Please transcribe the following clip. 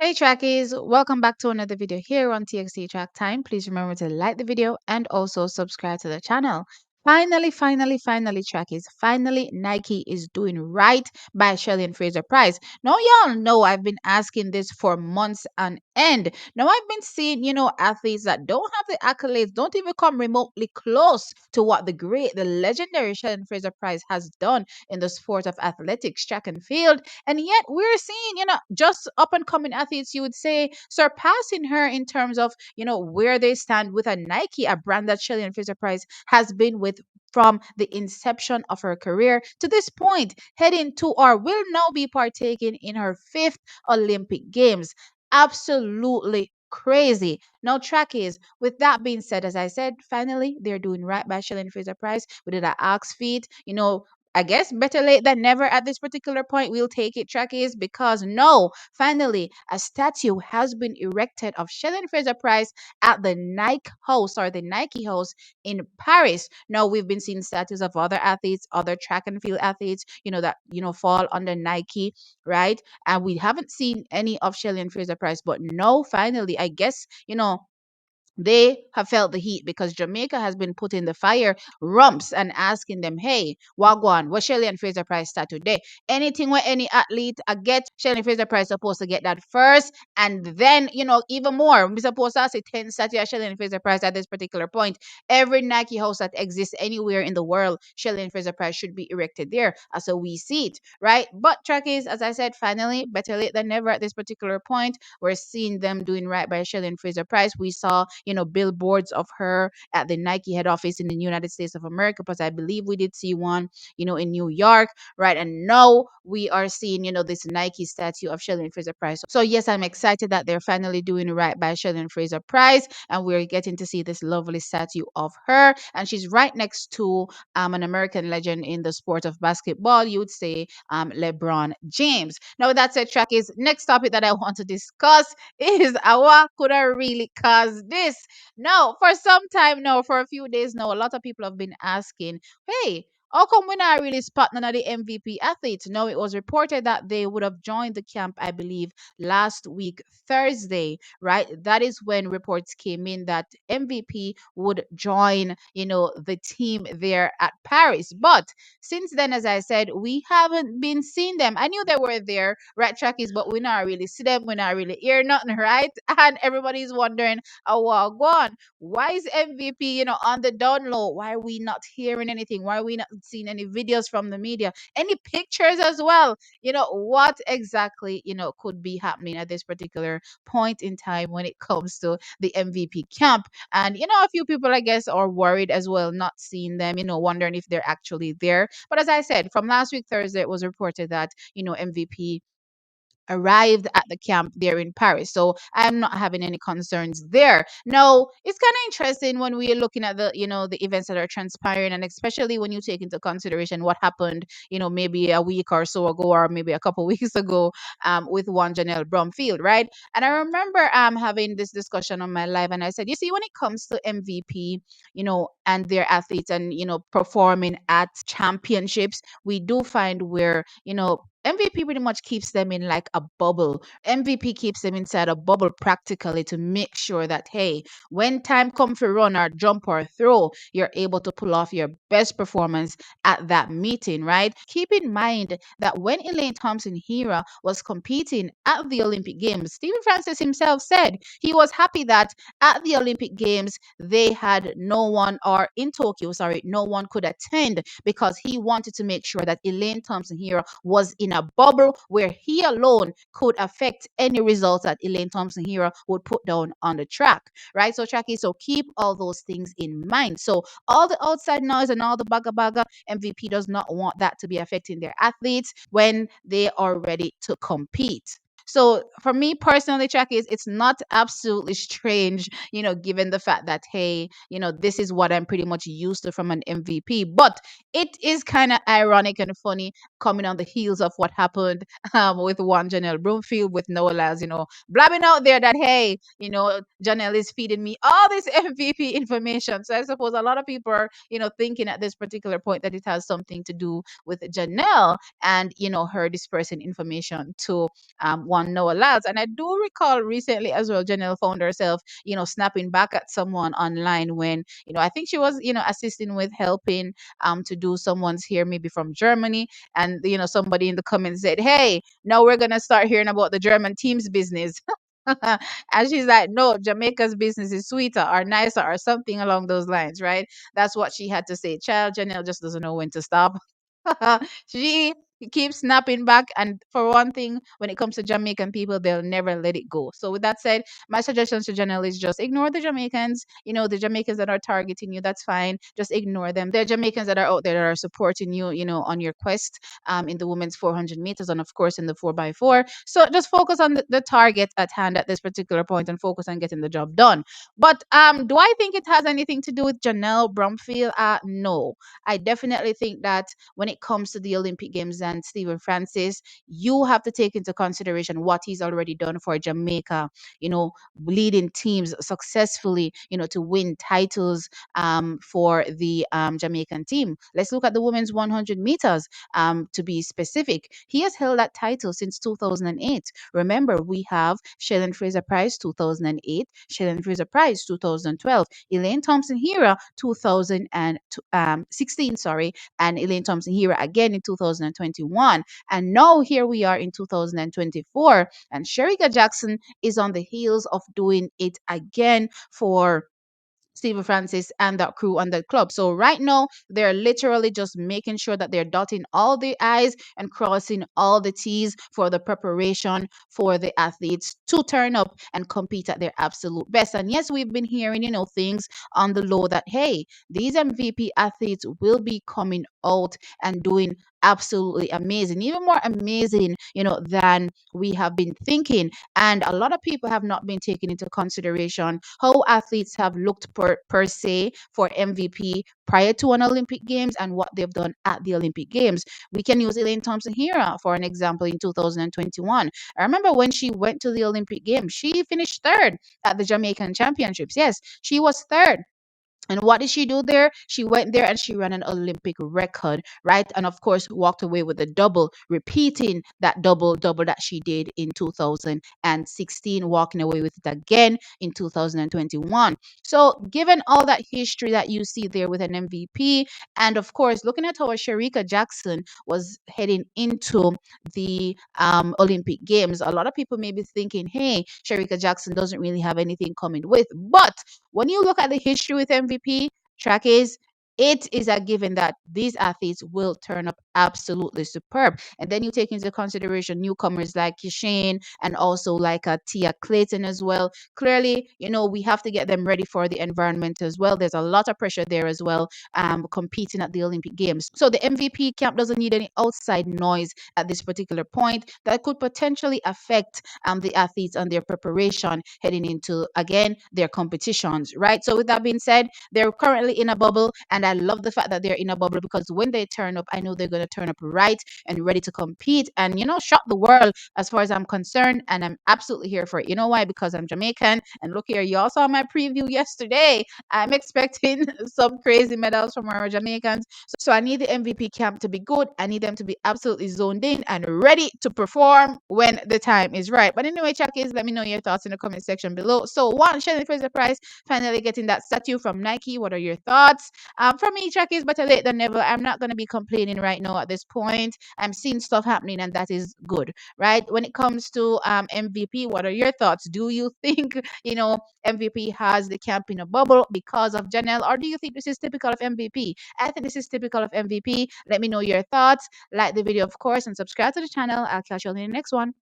Hey trackies, welcome back to another video here on TXT Track Time. Please remember to like the video and also subscribe to the channel. Finally, trackies. Finally, Nike is doing right by Shelly and Fraser Price. Now, y'all know I've been asking this for months on end. Now, I've been seeing, athletes that don't have the accolades, don't even come remotely close to what the legendary Shelly and Fraser Price has done in the sport of athletics, track and field. And yet we're seeing, just up and coming athletes, you would say, surpassing her in terms of, where they stand with a Nike, a brand that Shelly and Fraser Price has been with from the inception of her career to this point, heading to or will now be partaking in her fifth Olympic Games. Absolutely crazy. Now, track is, with that being said, as I said, finally, they're doing right by Shelly and Fraser Price. We did an axe feat, I guess better late than never at this particular point. We'll take it, trackies, because no, finally, a statue has been erected of Shelly Fraser Price at the Nike House in Paris. Now, we've been seeing statues of other athletes, other track and field athletes, that, fall under Nike, right? And we haven't seen any of Shelly and Fraser Price, but no, finally, I guess, they have felt the heat because Jamaica has been putting the fire rumps and asking them, hey, Wagwan, what Shelly and Fraser Price start today? Anything where any athlete get, Shelly and Fraser Price supposed to get that first. And then, even more, we're supposed to say 10 statue of Shelly and Fraser Price at this particular point. Every Nike house that exists anywhere in the world, Shelly and Fraser Price should be erected there. So we see it, right? But trackies, as I said, finally, better late than never at this particular point. We're seeing them doing right by Shelly and Fraser Price. We saw, billboards of her at the Nike head office in the United States of America, because I believe we did see one, in New York, right? And now we are seeing, this Nike statue of Shelly and Fraser Price. So yes, I'm excited that they're finally doing right by Shelly and Fraser Price, and we're getting to see this lovely statue of her. And she's right next to an American legend in the sport of basketball, you would say LeBron James. Now, with that said, track is next topic that I want to discuss is what could have really caused this. Now, for some time now, for a few days now, a lot of people have been asking, hey, how come we're not really spotting none of the MVP athletes? No, it was reported that they would have joined the camp, I believe, last week, Thursday, right? That is when reports came in that MVP would join, the team there at Paris. But since then, as I said, we haven't been seeing them. I knew they were there, right, trackies, but we not really see them. We not really hear nothing, right? And everybody's wondering, oh, well, go on. Why is MVP, on the down low? Why are we not hearing anything? Why are we not seeing any videos from the media? Any pictures as well? What exactly, could be happening at this particular point in time when it comes to the MVP camp? And, a few people, I guess, are worried as well, not seeing them, wondering if they're actually there. But as I said, from last week, Thursday, it was reported that, MVP arrived at the camp there in Paris. So I'm not having any concerns there. Now, it's kind of interesting when we're looking at the events that are transpiring, and especially when you take into consideration what happened, maybe a week or so ago, or maybe a couple weeks ago, with one Junelle Brumfield, right? And I remember having this discussion on my live, and I said, you see, when it comes to MVP, and their athletes and, performing at championships, we do find where, MVP pretty much keeps them in like a bubble. MVP keeps them inside a bubble practically to make sure that, hey, when time comes for run or jump or throw, you're able to pull off your best performance at that meeting, right? Keep in mind that when Elaine Thompson Hera was competing at the Olympic Games, Stephen Francis himself said he was happy that at the Olympic Games they had no one, or in Tokyo, sorry, no one could attend, because he wanted to make sure that Elaine Thompson Hera was in a bubble where he alone could affect any results that Elaine Thompson Hero would put down on the track, right? So, Tracky, so keep all those things in mind. So, all the outside noise and all the baga baga, MVP does not want that to be affecting their athletes when they are ready to compete. So for me personally, track is it's not absolutely strange, given the fact that, hey, this is what I'm pretty much used to from an MVP. But it is kind of ironic and funny coming on the heels of what happened with one Janelle Broomfield with Noah, blabbing out there that, hey, Janelle is feeding me all this MVP information. So I suppose a lot of people are, thinking at this particular point that it has something to do with Janelle and, her dispersing information to one one Noah Lyles. And I do recall recently as well, Janelle found herself, snapping back at someone online when, I think she was, assisting with helping to do someone's hair, maybe from Germany. And, somebody in the comments said, hey, now we're going to start hearing about the German team's business. And she's like, no, Jamaica's business is sweeter or nicer or something along those lines, right? That's what she had to say. Child, Janelle just doesn't know when to stop. She keeps snapping back. And for one thing, when it comes to Jamaican people, they'll never let it go. So, with that said, my suggestion to Janelle is just ignore the Jamaicans. The Jamaicans that are targeting you, that's fine. Just ignore them. There are Jamaicans that are out there that are supporting you, on your quest in the women's 400 meters and, of course, in the 4x4. So, just focus on the target at hand at this particular point and focus on getting the job done. But do I think it has anything to do with Janelle Brumfield? No. I definitely think that when it comes to the Olympic Games and Stephen Francis, you have to take into consideration what he's already done for Jamaica, leading teams successfully, to win titles for the Jamaican team. Let's look at the women's 100 meters to be specific. He has held that title since 2008. Remember, we have Shelly Fraser Price 2008, Shelly Fraser Price 2012, Elaine Thompson Hera 2016, sorry, and Elaine Thompson Hera again in 2021. And now here we are in 2024, and Sherika Jackson is on the heels of doing it again for Stephen Francis and that crew and that club. So right now, they're literally just making sure that they're dotting all the I's and crossing all the T's for the preparation for the athletes to turn up and compete at their absolute best. And yes, we've been hearing, things on the low that, hey, these MVP athletes will be coming out and doing absolutely amazing, even more amazing, than we have been thinking. And a lot of people have not been taking into consideration how athletes have looked per se for MVP prior to an Olympic Games and what they've done at the Olympic Games. We can use Elaine Thompson Hera for an example in 2021. I remember when she went to the Olympic Games, she finished third at the Jamaican Championships. Yes, she was third. And what did she do there? She went there and she ran an Olympic record, right? And of course, walked away with a double, repeating that double that she did in 2016, walking away with it again in 2021. So, given all that history that you see there with an MVP, and of course, looking at how Sherika Jackson was heading into the Olympic Games, a lot of people may be thinking, hey, Sherika Jackson doesn't really have anything coming with. But when you look at the history with MVP, track is it is a given that these athletes will turn up absolutely superb. And then you take into consideration newcomers like Shane and also like Tia Clayton as well. Clearly, we have to get them ready for the environment as well. There's a lot of pressure there as well, competing at the Olympic Games. So the MVP camp doesn't need any outside noise at this particular point that could potentially affect the athletes and their preparation heading into, again, their competitions, right? So with that being said, they're currently in a bubble, and I love the fact that they're in a bubble because when they turn up, I know they're going to turn up right and ready to compete and, shock the world as far as I'm concerned. And I'm absolutely here for it. You know why? Because I'm Jamaican. And look here, y'all saw my preview yesterday. I'm expecting some crazy medals from our Jamaicans. So I need the MVP camp to be good. I need them to be absolutely zoned in and ready to perform when the time is right. But anyway, Chakis, let me know your thoughts in the comment section below. So one, Shelly Fraser Price finally getting that statue from Nike. What are your thoughts? For me, Chakis, better late than never. I'm not going to be complaining right now at this point. I'm seeing stuff happening and that is good, right? When it comes to MVP, what are your thoughts? Do you think, MVP has the camp in a bubble because of Janelle, or do you think this is typical of MVP? I think this is typical of MVP. Let me know your thoughts. Like the video, of course, and subscribe to the channel. I'll catch you on in the next one.